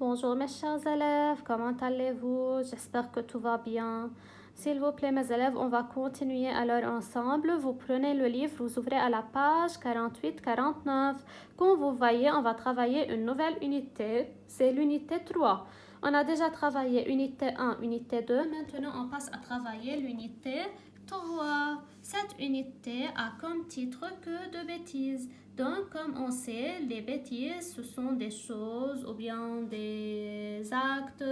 Bonjour mes chers élèves, comment allez-vous? J'espère que tout va bien. S'il vous plaît mes élèves, on va continuer alors ensemble. Vous prenez le livre, vous ouvrez à la page 48-49. Comme vous voyez, on va travailler une nouvelle unité. C'est l'unité 3. On a déjà travaillé unité 1, unité 2. Maintenant, on passe à travailler l'unité 3. Cette unité a comme titre que de bêtises. Donc, comme on sait, les bêtises, ce sont des choses ou bien des actes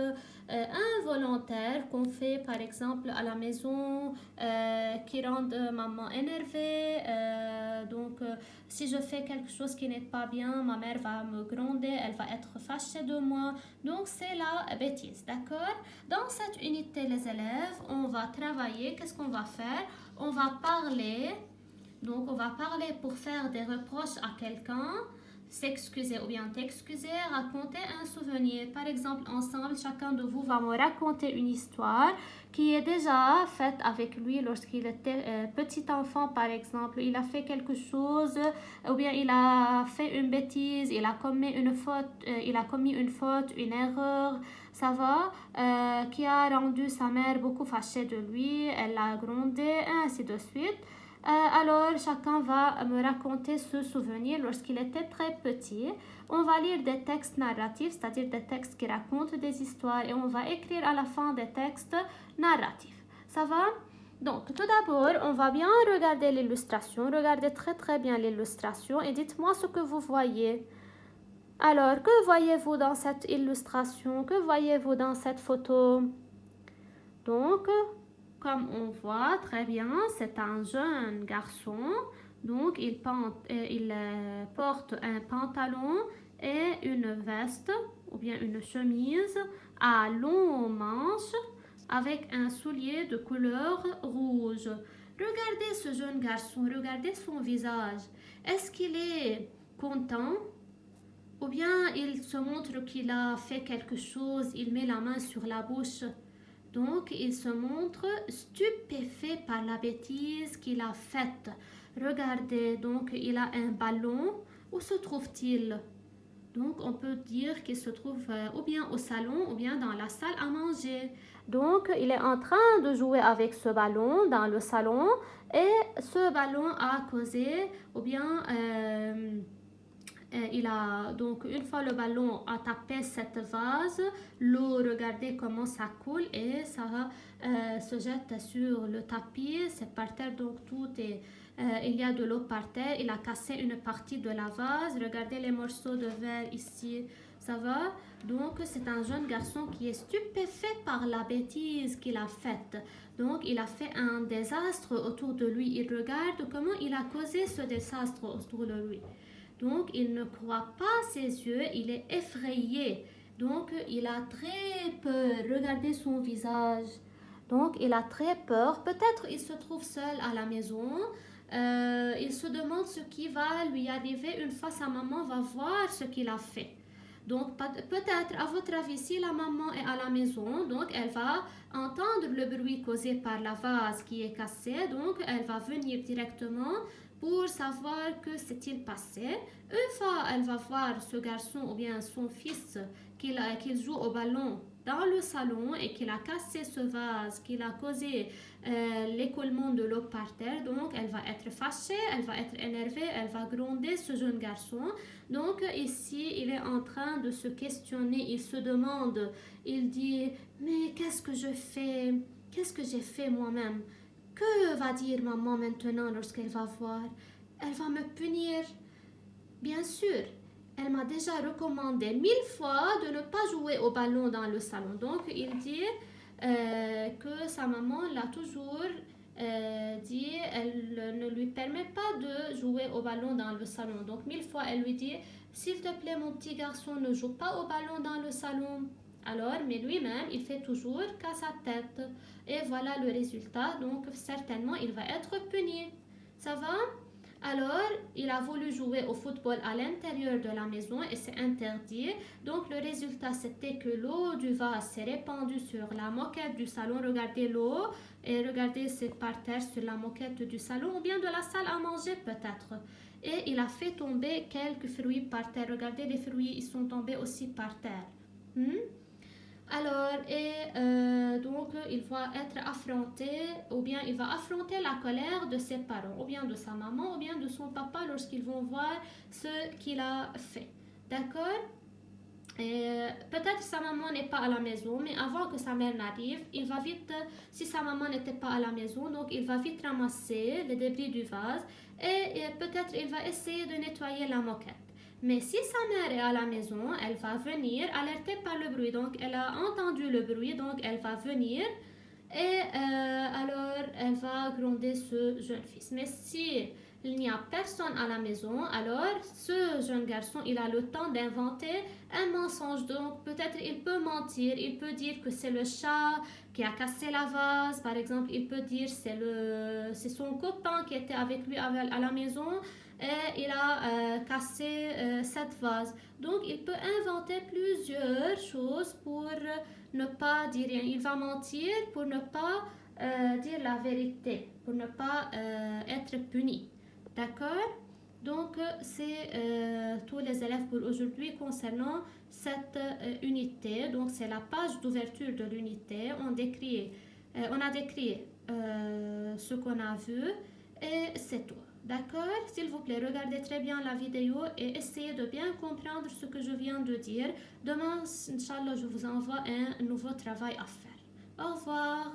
involontaires qu'on fait, par exemple, à la maison, qui rendent maman énervée. Si je fais quelque chose qui n'est pas bien, ma mère va me gronder, elle va être fâchée de moi. Donc, c'est la bêtise, d'accord? Dans cette unité, les élèves, on va travailler. Qu'est-ce qu'on va faire? On va parler. Donc, on va parler pour faire des reproches à quelqu'un, s'excuser ou bien t'excuser, raconter un souvenir. Par exemple, ensemble, chacun de vous va me raconter une histoire qui est déjà faite avec lui lorsqu'il était petit enfant, par exemple. Il a fait quelque chose ou bien il a fait une bêtise, il a commis une faute, une erreur, ça va, qui a rendu sa mère beaucoup fâchée de lui, elle l'a grondé, ainsi de suite. Alors, chacun va me raconter ce souvenir lorsqu'il était très petit. On va lire des textes narratifs, c'est-à-dire des textes qui racontent des histoires, et on va écrire à la fin des textes narratifs. Ça va? Donc, tout d'abord, on va bien regarder l'illustration. Regardez très très bien l'illustration et dites-moi ce que vous voyez. Alors, que voyez-vous dans cette illustration? Que voyez-vous dans cette photo? Donc, comme on voit très bien, c'est un jeune garçon. Donc, il porte un pantalon et une veste ou bien une chemise à longs manches avec un soulier de couleur rouge. Regardez ce jeune garçon, regardez son visage. Est-ce qu'il est content ou bien il se montre qu'il a fait quelque chose, il met la main sur la bouche? Donc, il se montre stupéfait par la bêtise qu'il a faite. Regardez, donc, il a un ballon. Où se trouve-t-il? Donc, on peut dire qu'il se trouve ou bien au salon ou bien dans la salle à manger. Donc, il est en train de jouer avec ce ballon dans le salon et ce ballon a causé ou bien donc une fois le ballon a tapé cette vase, l'eau, regardez comment ça coule et ça se jette sur le tapis, c'est par terre, donc il y a de l'eau par terre, il a cassé une partie de la vase, regardez les morceaux de verre ici, ça va? Donc c'est un jeune garçon qui est stupéfait par la bêtise qu'il a faite. Donc il a fait un désastre autour de lui, il regarde comment il a causé ce désastre autour de lui. Donc, il ne croit pas ses yeux, il est effrayé. Donc, il a très peur. Regardez son visage. Donc, il a très peur. Peut-être il se trouve seul à la maison. Il se demande ce qui va lui arriver une fois sa maman va voir ce qu'il a fait. Donc, peut-être, à votre avis, si la maman est à la maison, donc elle va entendre le bruit causé par la vase qui est cassée. Donc, elle va venir directement pour savoir que s'est-il passé. Une fois elle va voir ce garçon ou bien son fils qu'il joue au ballon dans le salon et qu'il a cassé ce vase, qu'il a causé l'écoulement de l'eau par terre, donc elle va être fâchée, elle va être énervée, elle va gronder ce jeune garçon. Donc ici, il est en train de se questionner, il se demande, il dit, mais qu'est-ce que je fais? Qu'est-ce que j'ai fait moi-même? Que va dire maman maintenant lorsqu'elle va voir? Elle va me punir. Bien sûr, elle m'a déjà recommandé 1000 fois de ne pas jouer au ballon dans le salon. Donc, il dit que sa maman l'a toujours dit, elle ne lui permet pas de jouer au ballon dans le salon. Donc, 1000 fois, elle lui dit, s'il te plaît, mon petit garçon, ne joue pas au ballon dans le salon. Alors, mais lui-même, il fait toujours qu'à sa tête. Et voilà le résultat. Donc, certainement, il va être puni. Ça va? Alors, il a voulu jouer au football à l'intérieur de la maison et c'est interdit. Donc, le résultat, c'était que l'eau du vase s'est répandue sur la moquette du salon. Regardez l'eau et regardez, c'est par terre sur la moquette du salon ou bien de la salle à manger peut-être. Et il a fait tomber quelques fruits par terre. Regardez, les fruits, ils sont tombés aussi par terre. Hmm? Alors, donc, il va être affronté, ou bien il va affronter la colère de ses parents, ou bien de sa maman, ou bien de son papa lorsqu'ils vont voir ce qu'il a fait. D'accord? Peut-être sa maman n'est pas à la maison, mais avant que sa mère n'arrive, il va vite, si sa maman n'était pas à la maison, donc il va vite ramasser les débris du vase et peut-être il va essayer de nettoyer la moquette. Mais si sa mère est à la maison, elle va venir alertée par le bruit. Donc elle a entendu le bruit, donc elle va venir et alors elle va gronder ce jeune fils. Mais si il n'y a personne à la maison, alors ce jeune garçon, il a le temps d'inventer un mensonge. Donc peut-être il peut mentir, il peut dire que c'est le chat qui a cassé la vase. Par exemple, il peut dire c'est son copain qui était avec lui à la maison et il a cassé cette vase. Donc il peut inventer plusieurs choses pour ne pas dire rien. Il va mentir pour ne pas dire la vérité, pour ne pas être puni. D'accord? Donc, c'est tous les élèves pour aujourd'hui concernant cette unité. Donc, c'est la page d'ouverture de l'unité. On a décrit ce qu'on a vu et c'est tout. D'accord? S'il vous plaît, regardez très bien la vidéo et essayez de bien comprendre ce que je viens de dire. Demain, Inch'Allah, je vous envoie un nouveau travail à faire. Au revoir!